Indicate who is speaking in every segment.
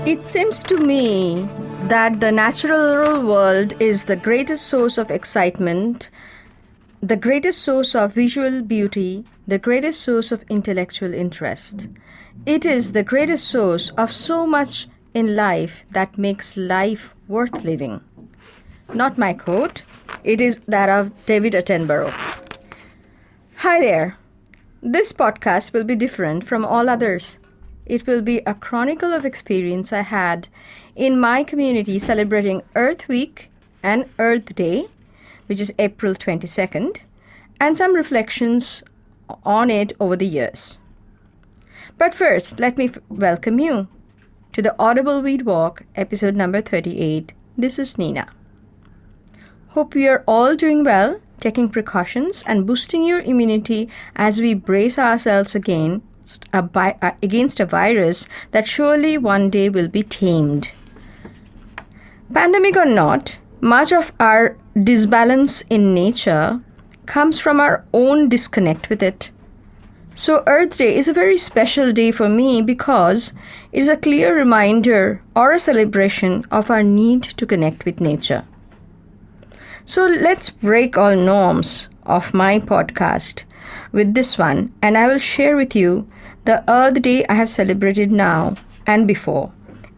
Speaker 1: It seems to me that the natural world is the greatest source of excitement, the greatest source of visual beauty, the greatest source of intellectual interest. It is the greatest source of so much in life that makes life worth living. Not my quote, it is that of David Attenborough. Hi there. This podcast will be different from all others. It will be a chronicle of experience I had in my community celebrating Earth Week and Earthday, which is April 22nd, and some reflections on it over the years. But first, let me welcome you to the Audible Weed Walk, episode number 38. This is Nina. Hope we are all doing well, taking precautions and boosting your immunity as we brace ourselves against a virus that surely one day will be tamed. Pandemic or not, much of our disbalance in nature comes from our own disconnect with it. So Earth Day is a very special day for me because it is a clear reminder or a celebration of our need to connect with nature. So let's break all norms of my podcast with this one, and I will share with you the Earth Day I have celebrated now and before,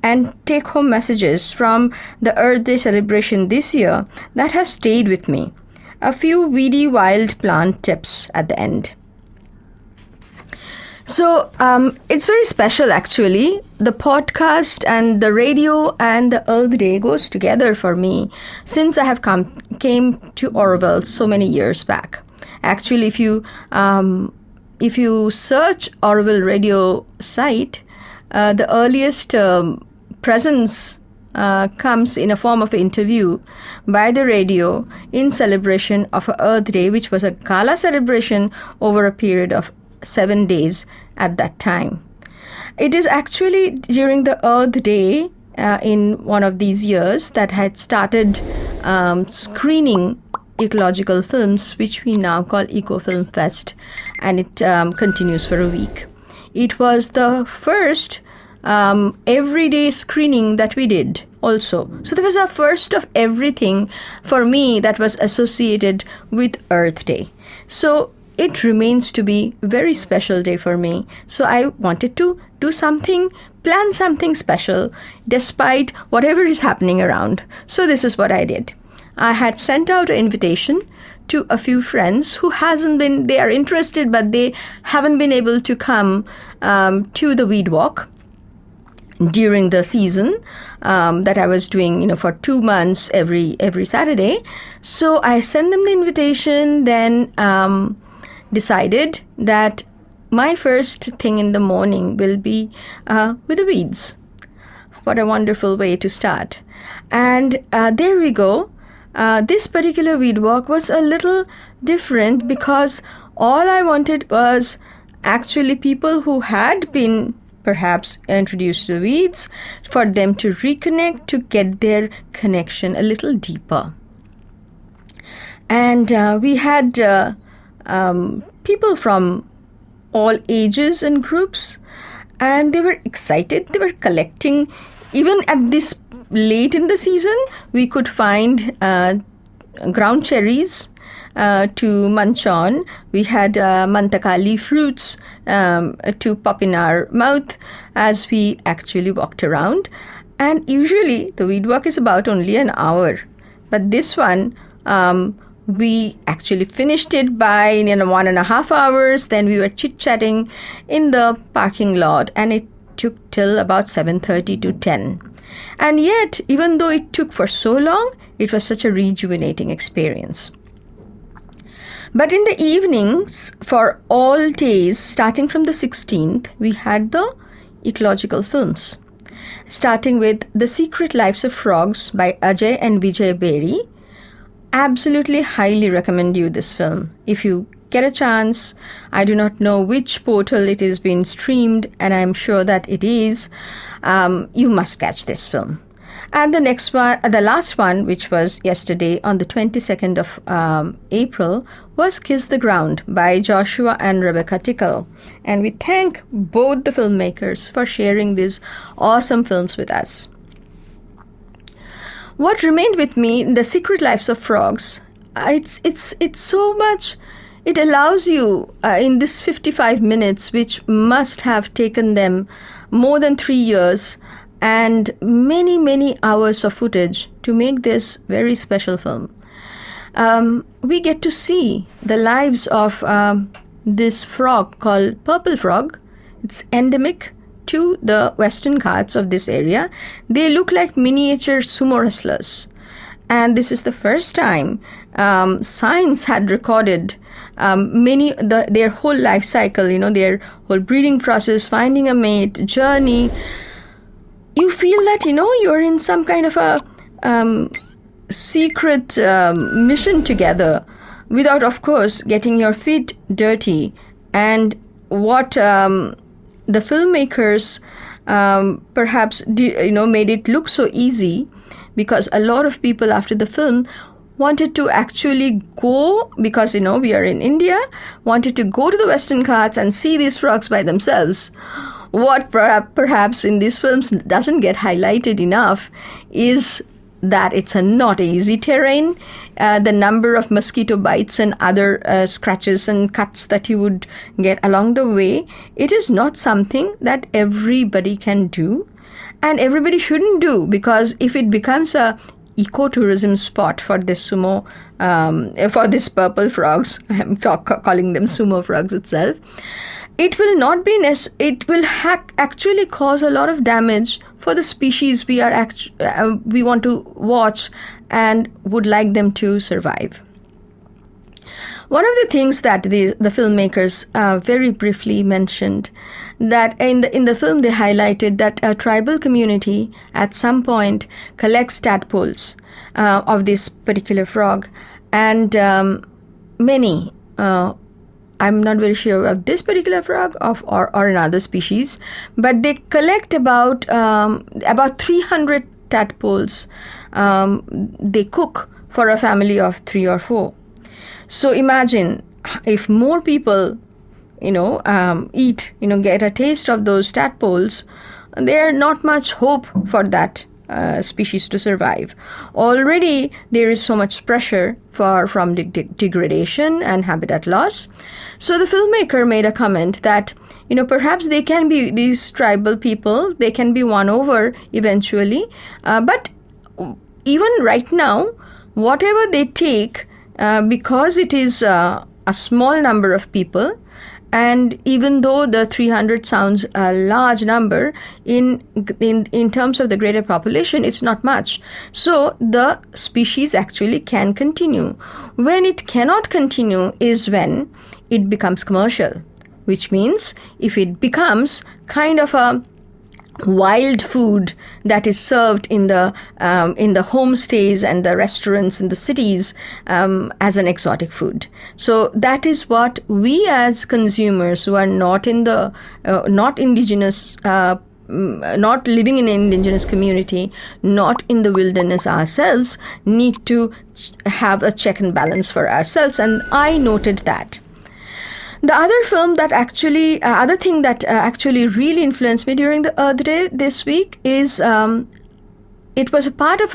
Speaker 1: and take home messages from the Earth Day celebration this year that has stayed with me. A few weedy wild plant tips at the end. So it's very special actually. The podcast and the radio and the Earth Day goes together for me since I have came to Orwell so many years back. Actually, if you search Audible radio site, the earliest presence comes in a form of an interview by the radio in celebration of Earth Day, which was a gala celebration over a period of 7 days at that time. It is actually during the Earth Day in one of these years that had started screening Ecological Films, which we now call Eco Film Fest, and it continues for a week. It was the first everyday screening that we did also. So there was a first of everything for me that was associated with Earth Day. So it remains to be a very special day for me. So I wanted to do something, plan something special despite whatever is happening around. So this is what I did. I had sent out an invitation to a few friends who they are interested, but they haven't been able to come to the Weed Walk during the season that I was doing, for 2 months every Saturday. So I sent them the invitation, then decided that my first thing in the morning will be with the weeds. What a wonderful way to start. And there we go. This particular weed walk was a little different because all I wanted was actually people who had been perhaps introduced to the weeds, for them to reconnect, to get their connection a little deeper. And we had people from all ages and groups, and they were excited. They were collecting. Even at this late in the season, we could find ground cherries to munch on. We had mantakali fruits to pop in our mouth as we actually walked around. And usually the weed walk is about only an hour. But this one, we actually finished it by 1.5 hours. Then we were chit-chatting in the parking lot, and it took till about 7:30 to 10. And yet, even though it took for so long, it was such a rejuvenating experience. But in the evenings, for all days, starting from the 16th, we had the Ecological Films. Starting with The Secret Lives of Frogs by Ajay and Vijay Berry. Absolutely highly recommend you this film. If you get a chance, I do not know which portal it is being streamed, and I'm sure that it is, you must catch this film. And the next one, the last one, which was yesterday on the 22nd of April, was Kiss the Ground by Joshua and Rebecca Tickle. And we thank both the filmmakers for sharing these awesome films with us. What remained with me in The Secret Lives of Frogs, it's so much, it allows you in this 55 minutes, which must have taken them more than 3 years and many hours of footage to make this very special film. We get to see the lives of this frog called purple frog. It's endemic to the Western Ghats of this area. They look like miniature sumo wrestlers. And this is the first time science had recorded their whole life cycle, their whole breeding process, finding a mate, journey. You feel that, you're in some kind of a secret mission together without, of course, getting your feet dirty. And what the filmmakers perhaps made it look so easy, because a lot of people after the film wanted to actually go, because we are in India, wanted to go to the Western Ghats and see these frogs by themselves. What perhaps in these films doesn't get highlighted enough is that it's a not easy terrain. The number of mosquito bites and other scratches and cuts that you would get along the way, it is not something that everybody can do, and everybody shouldn't do, because if it becomes a ecotourism spot for this sumo, for this purple frogs, I'm calling them sumo frogs itself, it will not be it will actually cause a lot of damage for the species we want to watch and would like them to survive. One of the things that the filmmakers very briefly mentioned, that in the film they highlighted that a tribal community at some point collects tadpoles of this particular frog, and many I'm not very sure of this particular frog or another species, but they collect about 300 tadpoles. They cook for a family of 3 or 4. So imagine if more people, eat, get a taste of those tadpoles, there not much hope for that species to survive. Already there is so much pressure from degradation and habitat loss. So the filmmaker made a comment that perhaps they can be, these tribal people, they can be won over eventually, but even right now, whatever they take, because it is a small number of people, and even though the 300 sounds a large number, in terms of the greater population, it's not much. So the species actually can continue. When it cannot continue is when it becomes commercial, which means if it becomes kind of a wild food that is served in the homestays and the restaurants in the cities as an exotic food. So that is what we as consumers who are not in the not indigenous, not living in an indigenous community, not in the wilderness ourselves, need to have a check and balance for ourselves. And I noted that. The other film that actually, other thing that actually really influenced me during the Earthday this week is it was a part of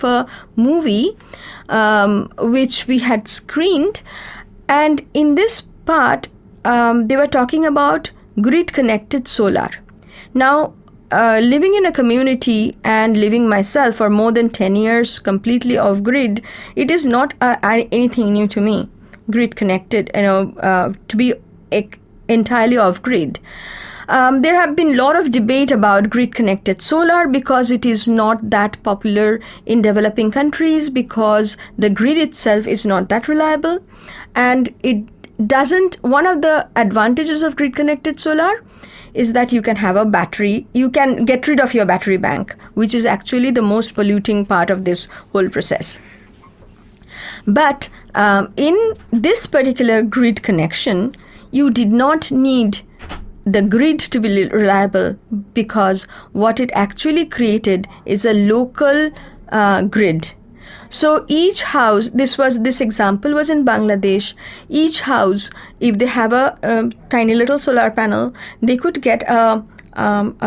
Speaker 1: a movie which we had screened, and in this part they were talking about grid connected solar. Now, living in a community and living myself for more than 10 years completely off grid, it is not anything new to me. Grid connected, to be entirely off grid. There have been a lot of debate about grid connected solar because it is not that popular in developing countries, because the grid itself is not that reliable, and it doesn't. One of the advantages of grid connected solar is that you can have a battery, you can get rid of your battery bank, which is actually the most polluting part of this whole process. But in this particular grid connection, you did not need the grid to be reliable, because what it actually created is a local grid. So each house, this example was in Bangladesh. Each house, if they have a tiny little solar panel, they could get a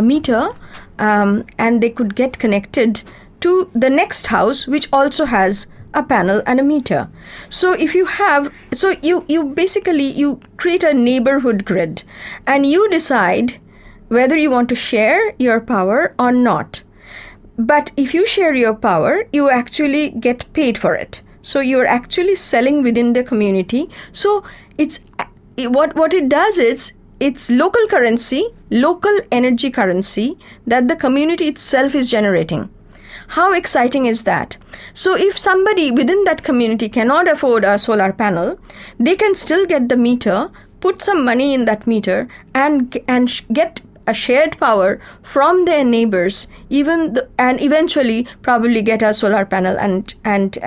Speaker 1: meter, and they could get connected to the next house, which also has a panel and a meter. So if you have, so you basically, you create a neighborhood grid, and you decide whether you want to share your power or not. But if you share your power, you actually get paid for it. So you're actually selling within the community. So it's what it does is, it's local currency, local energy currency that the community itself is generating. How exciting is that? So if somebody within that community cannot afford a solar panel, they can still get the meter, put some money in that meter, and get a shared power from their neighbors, and eventually probably get a solar panel and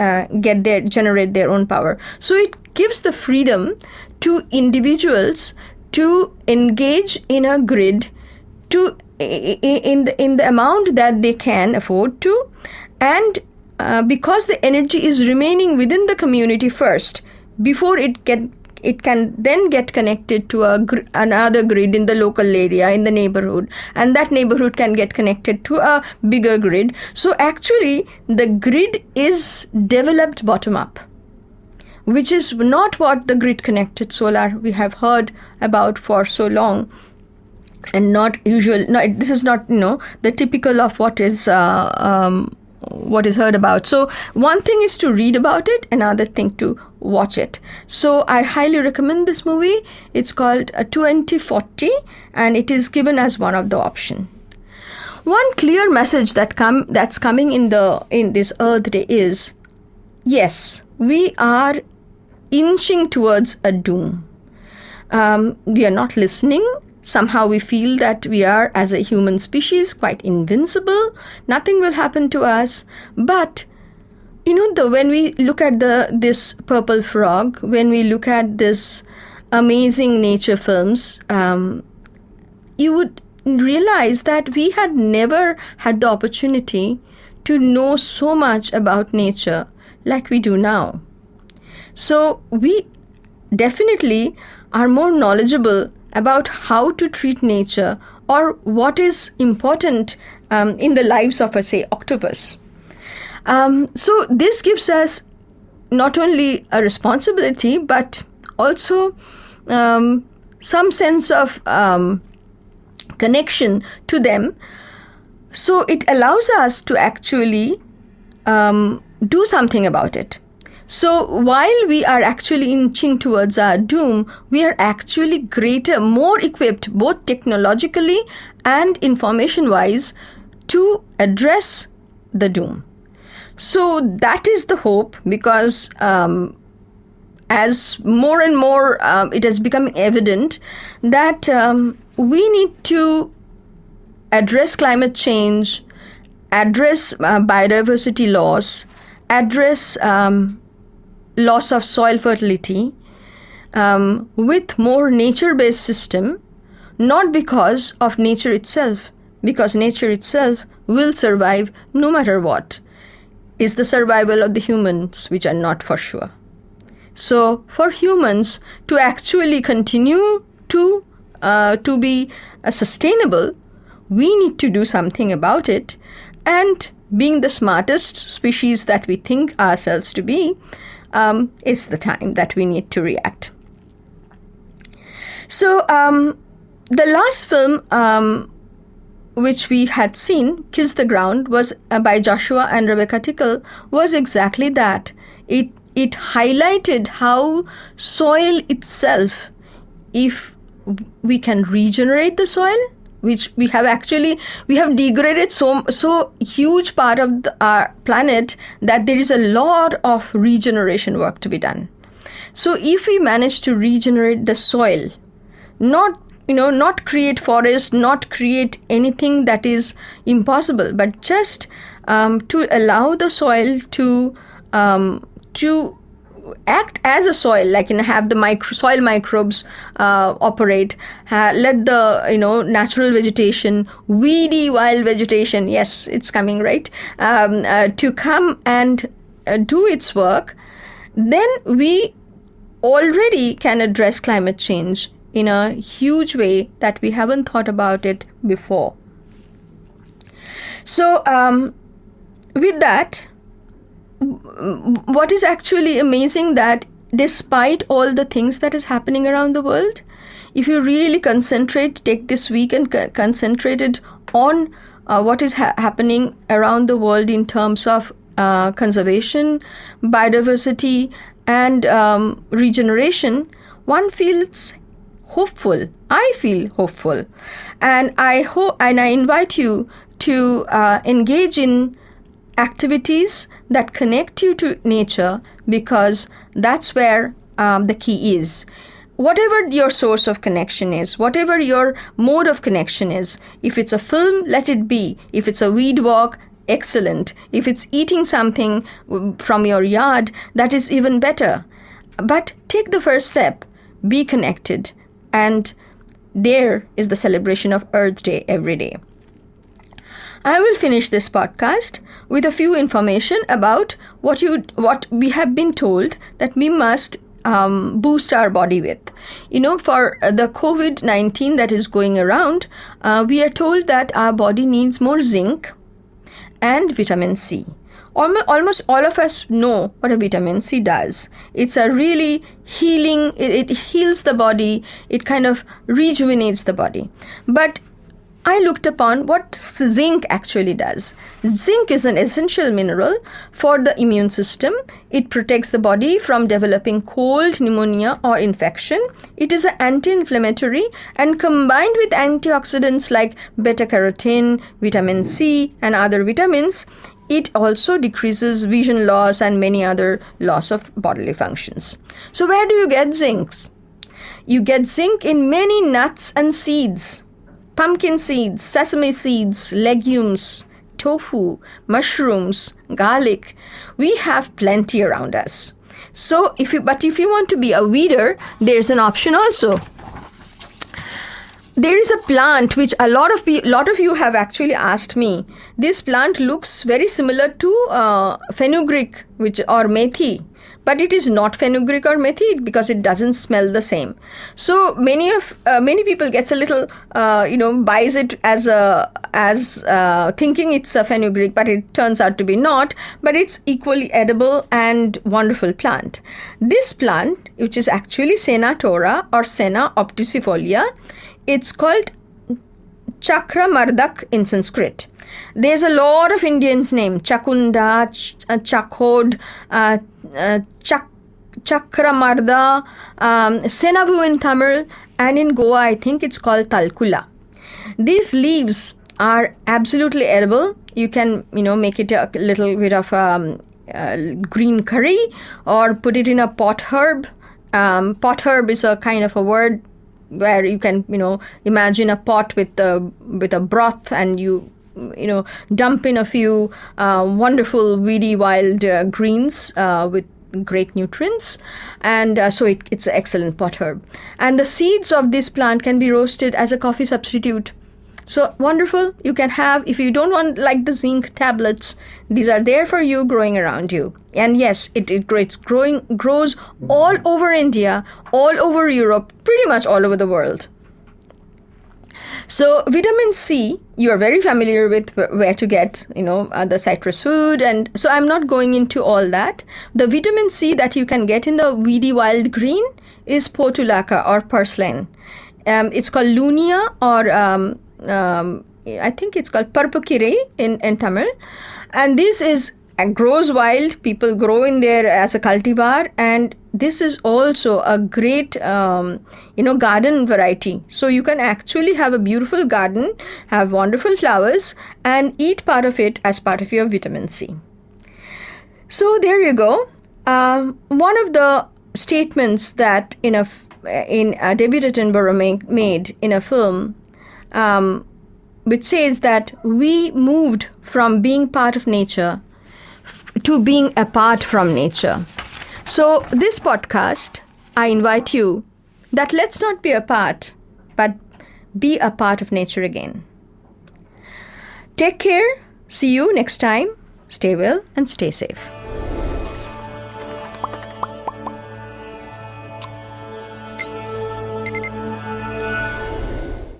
Speaker 1: generate their own power. So it gives the freedom to individuals to engage in a grid in the amount that they can afford to, and because the energy is remaining within the community first before it can then get connected to another grid in the local area, in the neighborhood, and that neighborhood can get connected to a bigger grid. So actually the grid is developed bottom up, which is not what the grid connected solar we have heard about for so long, and not usual. No, this is not the typical of what is heard about. So one thing is to read about it, another thing to watch it. So I highly recommend this movie. It's called 2040, and it is given as one of the option. One clear message that's coming in this Earthday is, yes, we are inching towards a doom. We are not listening. Somehow we feel that we are, as a human species, quite invincible. Nothing will happen to us. But when we look at this purple frog, when we look at this amazing nature films, you would realize that we had never had the opportunity to know so much about nature like we do now. So we definitely are more knowledgeable about how to treat nature, or what is important in the lives of, say, octopus. So this gives us not only a responsibility, but also some sense of connection to them. So it allows us to actually do something about it. So while we are actually inching towards our doom, we are actually greater, more equipped, both technologically and information-wise, to address the doom. So that is the hope, because as more and more it has become evident that we need to address climate change, address biodiversity loss, address loss of soil fertility with more nature-based system, not because of nature itself, because nature itself will survive no matter what. It's the survival of the humans which are not for sure. So for humans to actually continue to be sustainable, we need to do something about it, and being the smartest species that we think ourselves to be, is the time that we need to react. So the last film which we had seen, Kiss the Ground, was by Joshua and Rebecca Tickle, was exactly that. It highlighted how soil itself, if we can regenerate the soil, which we have degraded so huge part of our planet that there is a lot of regeneration work to be done. So if we manage to regenerate the soil, not create forest, not create anything that is impossible, but just to allow the soil to act as a soil, like have the soil microbes operate, let the natural vegetation, weedy wild vegetation, yes, it's coming, right, to come and do its work, then we already can address climate change in a huge way that we haven't thought about it before. So with that, what is actually amazing that despite all the things that is happening around the world, if you really take this week and concentrate it on what is happening around the world in terms of conservation, biodiversity, and regeneration, one feels hopeful. I feel hopeful, and I invite you to engage in activities that connect you to nature, because that's where the key is. Whatever your source of connection is, whatever your mode of connection is, if it's a film, let it be. If it's a weed walk, excellent. If it's eating something from your yard, that is even better. But take the first step, be connected, and there is the celebration of Earthday every day. I will finish this podcast with a few information about what we have been told that we must boost our body with. For the COVID-19 that is going around, we are told that our body needs more zinc and vitamin C. Almost all of us know what a vitamin C does. It's a really healing, it heals the body, it kind of rejuvenates the body. But I looked upon what zinc actually does. Zinc is an essential mineral for the immune system. It protects the body from developing cold, pneumonia, or infection. It is an anti-inflammatory, and combined with antioxidants like beta-carotene, vitamin C, and other vitamins, it also decreases vision loss and many other loss of bodily functions. So where do you get zincs? You get zinc in many nuts and seeds. Pumpkin seeds, sesame seeds, legumes, tofu, mushrooms, garlic. We have plenty around us. So if you want to be a weeder, there's an option also. There is a plant which a lot of you have actually asked me. This plant looks very similar to fenugreek, or methi, but it is not fenugreek or methi because it doesn't smell the same. So many people gets a little buys it as thinking it's a fenugreek, but it turns out to be not. But it's equally edible and wonderful plant. This plant, which is actually Senna tora or Senna obtusifolia, it's called Chakra Marduk in Sanskrit. There's a lot of Indians name: Chakunda, Chakhod, Chakra Marda, Senavu in Tamil, and in Goa I think it's called Talkula. These leaves are absolutely edible. You can make it a little bit of green curry, or put it in a pot herb. Pot herb is a kind of a word where you can imagine a pot with a broth, and you dump in a few wonderful weedy wild greens with great nutrients, and so it's an excellent pot herb. And the seeds of this plant can be roasted as a coffee substitute. So wonderful. You can have, if you don't want like the zinc tablets, these are there for you, growing around you. And yes, it grows all over India, all over Europe, pretty much all over the world. So vitamin C, you are very familiar with where to get, the citrus food. And so I'm not going into all that. The vitamin C that you can get in the weedy wild green is portulaca or purslane. It's called lunia, or I think it's called parpukire in Tamil. And this grows wild. People grow in there as a cultivar, and this is also a great garden variety. So you can actually have a beautiful garden, have wonderful flowers, and eat part of it as part of your vitamin C. So there you go. One of the statements that in David Attenborough made in a film, which says that we moved from being part of nature to being apart from nature. So, this podcast, I invite you that let's not be apart, but be a part of nature again. Take care. See you next time. Stay well and stay safe.